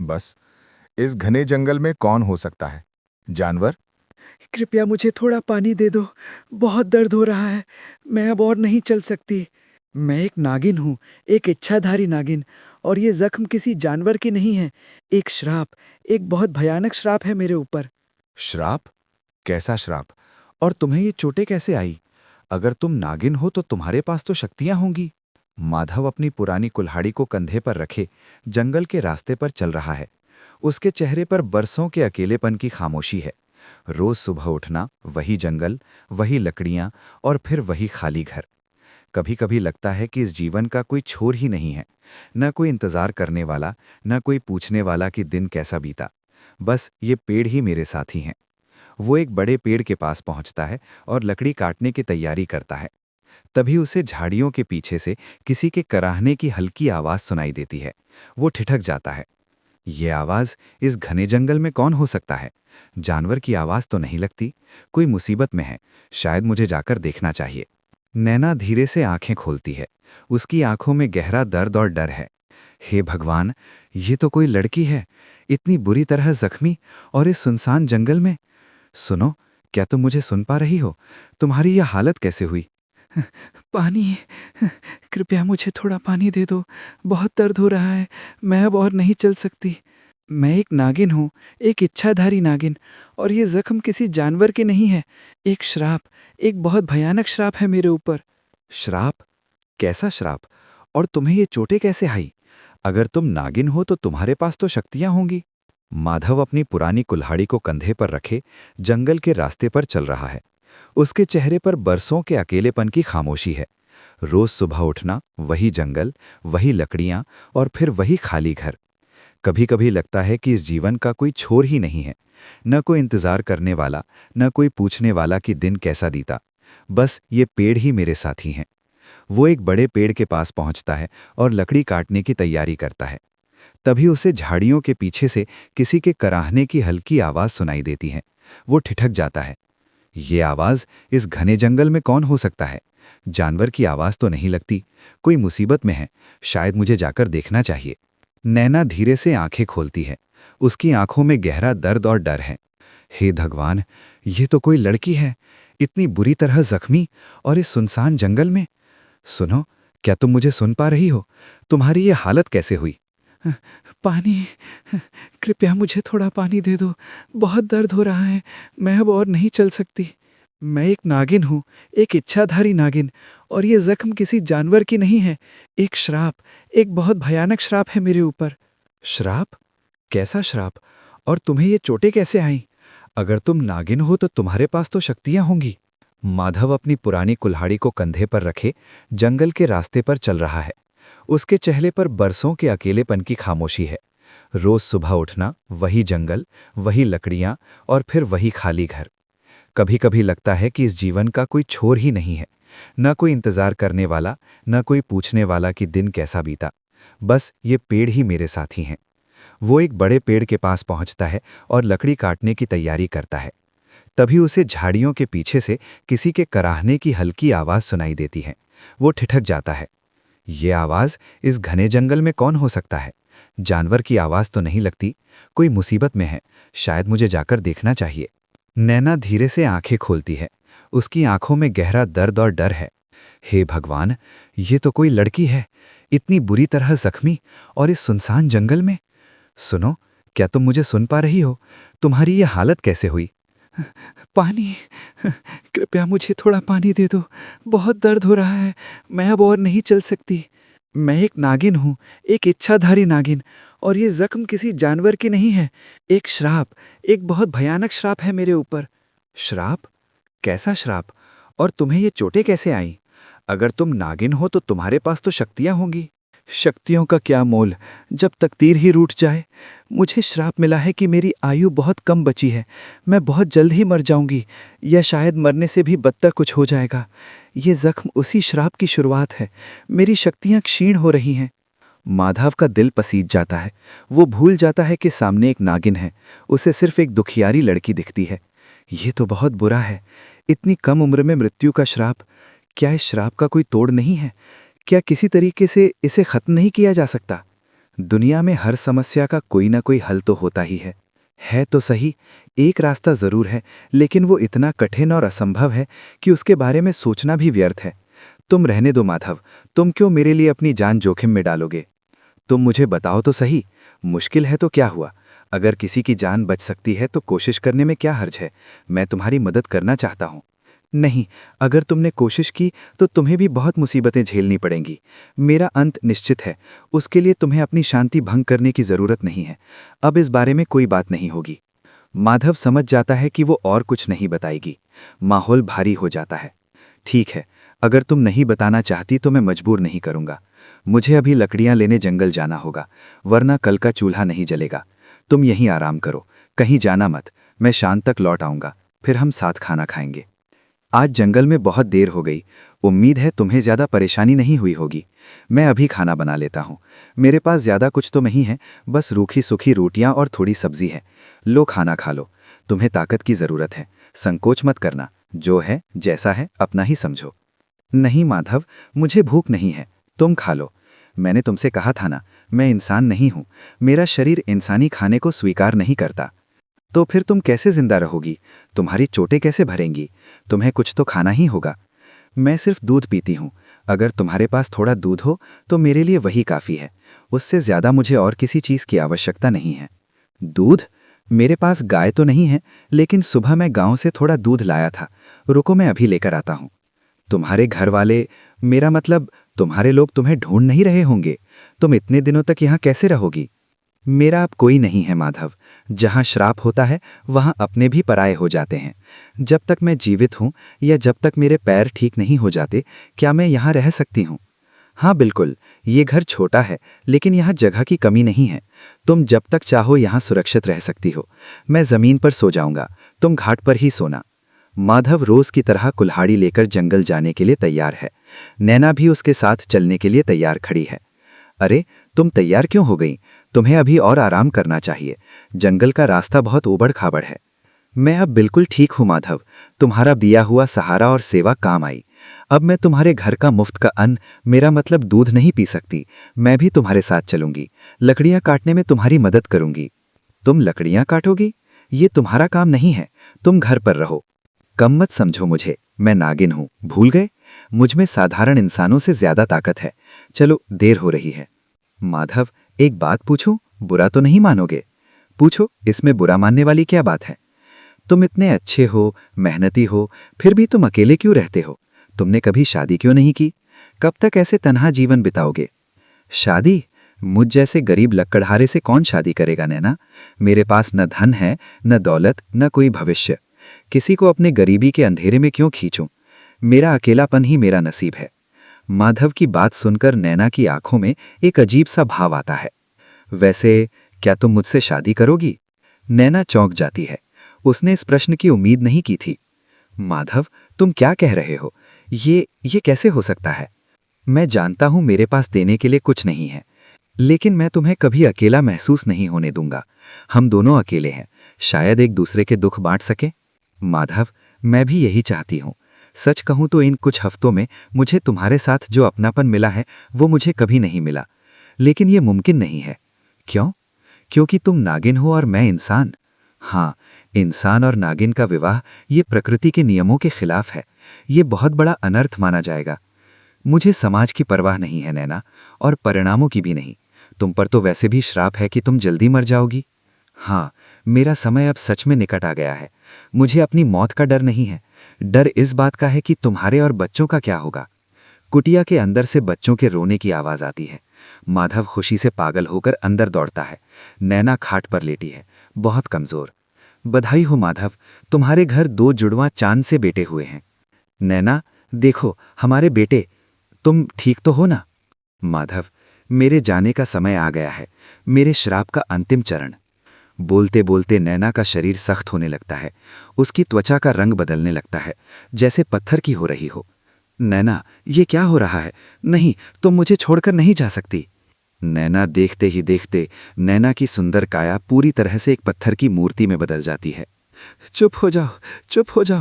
बस, इस घने जंगल में कौन हो सकता है? जानवर? कृपया मुझे थोड़ा पानी दे दो। बहुत दर्द हो रहा है। मैं अब और नहीं चल सकती। मैं एक नागिन हूँ, एक इच्छाधारी नागिन, और ये जख्म किसी जानवर की नहीं है। एक श्राप, एक बहुत भयानक श्राप है मेरे ऊपर। श्राप? कैसा श्राप? और तुम्हें ये चोटें कैसे आई? अगर तुम नागिन हो तो तुम्हारे पास तो शक्तियां होंगी। माधव अपनी पुरानी कुल्हाड़ी को कंधे पर रखे जंगल के रास्ते पर चल रहा है। उसके चेहरे पर बरसों के अकेलेपन की खामोशी है। रोज सुबह उठना, वही जंगल, वही लकड़ियां और फिर वही खाली घर। कभी कभी लगता है कि इस जीवन का कोई छोर ही नहीं है। न कोई इंतजार करने वाला, न कोई पूछने वाला कि दिन कैसा बीता। बस ये पेड़ ही मेरे साथी हैं। वो एक बड़े पेड़ के पास पहुंचता है और लकड़ी काटने की तैयारी करता है। तभी उसे झाड़ियों के पीछे से किसी के कराहने की हल्की आवाज सुनाई देती है। वो ठिठक जाता है। ये आवाज इस घने जंगल में कौन हो सकता है? जानवर की आवाज तो नहीं लगती। कोई मुसीबत में है। शायद मुझे जाकर देखना चाहिए। नैना धीरे से आंखें खोलती है। उसकी आंखों में गहरा दर्द और डर है। हे भगवान, ये तो कोई लड़की है, इतनी बुरी तरह जख्मी, और इस सुनसान जंगल में। सुनो, क्या तुम मुझे सुन पा रही हो? तुम्हारी यह हालत कैसे हुई? पानी, कृपया मुझे थोड़ा पानी दे दो। बहुत दर्द हो रहा है। मैं अब और नहीं चल सकती। मैं एक नागिन हूँ, एक इच्छाधारी नागिन, और ये जख्म किसी जानवर के नहीं है। एक श्राप, एक बहुत भयानक श्राप है मेरे ऊपर। श्राप? कैसा श्राप? और तुम्हें ये चोटें कैसे आई? अगर तुम नागिन हो तो तुम्हारे पास तो शक्तियां होंगी। माधव अपनी पुरानी कुल्हाड़ी को कंधे पर रखे जंगल के रास्ते पर चल रहा है। उसके चेहरे पर बरसों के अकेलेपन की खामोशी है। रोज सुबह उठना, वही जंगल, वही लकड़ियां और फिर वही खाली घर। कभी कभी लगता है कि इस जीवन का कोई छोर ही नहीं है। न कोई इंतजार करने वाला, न कोई पूछने वाला कि दिन कैसा बीता। बस ये पेड़ ही मेरे साथी हैं। वो एक बड़े पेड़ के पास पहुंचता है और लकड़ी काटने की तैयारी करता है। तभी उसे झाड़ियों के पीछे से किसी के कराहने की हल्की आवाज सुनाई देती है। वो ठिठक जाता है। ये आवाज इस घने जंगल में कौन हो सकता है? जानवर की आवाज तो नहीं लगती। कोई मुसीबत में है। शायद मुझे जाकर देखना चाहिए। नैना धीरे से आंखें खोलती है। उसकी आंखों में गहरा दर्द और डर है। हे भगवान, ये तो कोई लड़की है, इतनी बुरी तरह जख्मी, और इस सुनसान जंगल में। सुनो, क्या तुम मुझे सुन पा रही हो? तुम्हारी ये हालत कैसे हुई? पानी, कृपया मुझे थोड़ा पानी दे दो। बहुत दर्द हो रहा है। मैं अब और नहीं चल सकती। मैं एक नागिन हूँ, एक इच्छाधारी नागिन, और ये जख्म किसी जानवर की नहीं है। एक श्राप, एक बहुत भयानक श्राप है मेरे ऊपर। श्राप? कैसा श्राप? और तुम्हें ये चोटें कैसे आईं? अगर तुम नागिन हो तो तुम्हारे पास तो शक्तियां होंगी। माधव अपनी पुरानी कुल्हाड़ी को कंधे पर रखे जंगल के रास्ते पर चल रहा है। उसके चेहरे पर बरसों के अकेलेपन की खामोशी है। रोज सुबह उठना, वही जंगल, वही लकड़ियां और फिर वही खाली घर। कभी कभी लगता है कि इस जीवन का कोई छोर ही नहीं है। न कोई इंतजार करने वाला, न कोई पूछने वाला कि दिन कैसा बीता। बस ये पेड़ ही मेरे साथी हैं। वो एक बड़े पेड़ के पास पहुंचता है और लकड़ी काटने की तैयारी करता है। तभी उसे झाड़ियों के पीछे से किसी के कराहने की हल्की आवाज सुनाई देती है। वो ठिठक जाता है। ये आवाज इस घने जंगल में कौन हो सकता है? जानवर की आवाज तो नहीं लगती। कोई मुसीबत में है। शायद मुझे जाकर देखना चाहिए। नैना धीरे से आंखें खोलती है। उसकी आंखों में गहरा दर्द और डर है। हे भगवान, ये तो कोई लड़की है, इतनी बुरी तरह जख्मी, और इस सुनसान जंगल में। सुनो, क्या तुम मुझे सुन पा रही हो? तुम्हारी ये हालत कैसे हुई? पानी, कृपया मुझे थोड़ा पानी दे दो। बहुत दर्द हो रहा है। मैं अब और नहीं चल सकती। मैं एक नागिन हूँ, एक इच्छाधारी नागिन, और ये जख्म किसी जानवर की नहीं है। एक श्राप, एक बहुत भयानक श्राप है मेरे ऊपर। श्राप? कैसा श्राप? और तुम्हें ये चोटें कैसे आईं? अगर तुम नागिन हो तो तुम्हारे पास तो शक्तियां होंगी। शक्तियों का क्या मोल, जब तकदीर ही रूठ जाए। मुझे श्राप मिला है कि मेरी आयु बहुत कम बची है। मैं बहुत जल्द ही मर जाऊंगी, या शायद मरने से भी बदतर कुछ हो जाएगा। ये जख्म उसी श्राप की शुरुआत है। मेरी शक्तियां क्षीण हो रही हैं। माधव का दिल पसीज जाता है। वो भूल जाता है कि सामने एक नागिन है। उसे सिर्फ एक दुखियारी लड़की दिखती है। ये तो बहुत बुरा है। इतनी कम उम्र में मृत्यु का श्राप। क्या इस श्राप का कोई तोड़ नहीं है? क्या किसी तरीके से इसे खत्म नहीं किया जा सकता? दुनिया में हर समस्या का कोई ना कोई हल तो होता ही है तो सही। एक रास्ता जरूर है, लेकिन वो इतना कठिन और असंभव है कि उसके बारे में सोचना भी व्यर्थ है। तुम रहने दो माधव, तुम क्यों मेरे लिए अपनी जान जोखिम में डालोगे? तुम मुझे बताओ तो सही, मुश्किल है तो क्या हुआ? अगर किसी की जान बच सकती है तो कोशिश करने में क्या हर्ज है? मैं तुम्हारी मदद करना चाहता हूँ। नहीं, अगर तुमने कोशिश की तो तुम्हें भी बहुत मुसीबतें झेलनी पड़ेंगी। मेरा अंत निश्चित है, उसके लिए तुम्हें अपनी शांति भंग करने की जरूरत नहीं है। अब इस बारे में कोई बात नहीं होगी। माधव समझ जाता है कि वो और कुछ नहीं बताएगी। माहौल भारी हो जाता है। ठीक है, अगर तुम नहीं बताना चाहती तो मैं मजबूर नहीं करूंगा। मुझे अभी लकड़ियां लेने जंगल जाना होगा, वरना कल का चूल्हा नहीं जलेगा। तुम यहीं आराम करो, कहीं जाना मत। मैं शाम तक लौट आऊंगा, फिर हम साथ खाना खाएंगे। आज जंगल में बहुत देर हो गई। उम्मीद है तुम्हें ज़्यादा परेशानी नहीं हुई होगी। मैं अभी खाना बना लेता हूँ। मेरे पास ज़्यादा कुछ तो नहीं है, बस रूखी सूखी रोटियां और थोड़ी सब्जी है। लो खाना खा लो। तुम्हें ताकत की ज़रूरत है, संकोच मत करना। जो है जैसा है अपना ही समझो। नहीं माधव, मुझे भूख नहीं है, तुम खा लो। मैंने तुमसे कहा था ना, मैं इंसान नहीं हूँ। मेरा शरीर इंसानी खाने को स्वीकार नहीं करता। तो फिर तुम कैसे जिंदा रहोगी? तुम्हारी चोटें कैसे भरेंगी? तुम्हें कुछ तो खाना ही होगा। मैं सिर्फ दूध पीती हूँ। अगर तुम्हारे पास थोड़ा दूध हो तो मेरे लिए वही काफ़ी है। उससे ज़्यादा मुझे और किसी चीज़ की आवश्यकता नहीं है। दूध? मेरे पास गाय तो नहीं है, लेकिन सुबह मैं गांव से थोड़ा दूध लाया था। रुको, मैं अभी लेकर आता हूँ। तुम्हारे घर वाले, मेरा मतलब तुम्हारे लोग तुम्हें ढूंढ नहीं रहे होंगे? तुम इतने दिनों तक यहाँ कैसे रहोगी? मेरा अब कोई नहीं है माधव। जहाँ श्राप होता है वहाँ अपने भी पराये हो जाते हैं। जब तक मैं जीवित हूँ या जब तक मेरे पैर ठीक नहीं हो जाते, क्या मैं यहाँ रह सकती हूँ? हाँ बिल्कुल, ये घर छोटा है, लेकिन यहाँ जगह की कमी नहीं है। तुम जब तक चाहो यहाँ सुरक्षित रह सकती हो। मैं ज़मीन पर सो जाऊँगा, तुम घाट पर ही सोना। माधव रोज की तरह कुल्हाड़ी लेकर जंगल जाने के लिए तैयार है। नैना भी उसके साथ चलने के लिए तैयार खड़ी है। अरे, तुम तैयार क्यों हो गई? तुम्हें अभी और आराम करना चाहिए। जंगल का रास्ता बहुत ऊबड़ खाबड़ है। मैं अब बिल्कुल ठीक हूँ माधव। तुम्हारा दिया हुआ सहारा और सेवा काम आई। अब मैं तुम्हारे घर का मुफ्त का अन्न, मेरा मतलब दूध नहीं पी सकती। मैं भी तुम्हारे साथ चलूंगी। लकड़ियां काटने में तुम्हारी मदद करूंगी। तुम लकड़ियां काटोगी? ये तुम्हारा काम नहीं है। तुम घर पर रहो। कम मत समझो मुझे, मैं नागिन हूँ, भूल गए? मुझ में साधारण इंसानों से ज्यादा ताकत है। चलो, देर हो रही है। माधव, एक बात पूछूं? बुरा तो नहीं मानोगे? पूछो, इसमें बुरा मानने वाली क्या बात है? तुम इतने अच्छे हो, मेहनती हो, फिर भी तुम अकेले क्यों रहते हो? तुमने कभी शादी क्यों नहीं की? कब तक ऐसे तन्हा जीवन बिताओगे? शादी? मुझ जैसे गरीब लक्कड़हारे से कौन शादी करेगा नैना? मेरे पास न धन है, न दौलत, न कोई भविष्य। किसी को अपने गरीबी के अंधेरे में क्यों खींचूं? मेरा अकेलापन ही मेरा नसीब है। माधव की बात सुनकर नैना की आंखों में एक अजीब सा भाव आता है। वैसे, क्या तुम मुझसे शादी करोगी? नैना चौंक जाती है। उसने इस प्रश्न की उम्मीद नहीं की थी। माधव, तुम क्या कह रहे हो? ये कैसे हो सकता है? मैं जानता हूं मेरे पास देने के लिए कुछ नहीं है, लेकिन मैं तुम्हें कभी अकेला महसूस नहीं होने दूंगा। हम दोनों अकेले हैं, शायद एक दूसरे के दुख बांट सके। माधव, मैं भी यही चाहती हूँ। सच कहूँ तो इन कुछ हफ्तों में मुझे तुम्हारे साथ जो अपनापन मिला है वो मुझे कभी नहीं मिला। लेकिन ये मुमकिन नहीं है। क्यों? क्योंकि तुम नागिन हो और मैं इंसान। हाँ, इंसान और नागिन का विवाह ये प्रकृति के नियमों के खिलाफ है। ये बहुत बड़ा अनर्थ माना जाएगा। मुझे समाज की परवाह नहीं है नैना, और परिणामों की भी नहीं। तुम पर तो वैसे भी श्राप है कि तुम जल्दी मर जाओगी। हाँ, मेरा समय अब सच में निकट आ गया है। मुझे अपनी मौत का डर नहीं है। डर इस बात का है कि तुम्हारे और बच्चों का क्या होगा। कुटिया के अंदर से बच्चों के रोने की आवाज आती है। माधव खुशी से पागल होकर अंदर दौड़ता है। नैना खाट पर लेटी है, बहुत कमजोर। बधाई हो माधव, तुम्हारे घर 2 जुड़वां चांद से बेटे हुए हैं। नैना, देखो हमारे बेटे। तुम ठीक तो हो ना? माधव, मेरे जाने का समय आ गया है, मेरे श्राप का अंतिम चरण। बोलते बोलते नैना का शरीर सख्त होने लगता है। उसकी त्वचा का रंग बदलने लगता है, जैसे पत्थर की हो रही हो। नैना, ये क्या हो रहा है? नहीं, तुम मुझे छोड़कर नहीं जा सकती। नैना, देखते ही देखते नैना की सुंदर काया पूरी तरह से एक पत्थर की मूर्ति में बदल जाती है। चुप हो जाओ, चुप हो जाओ।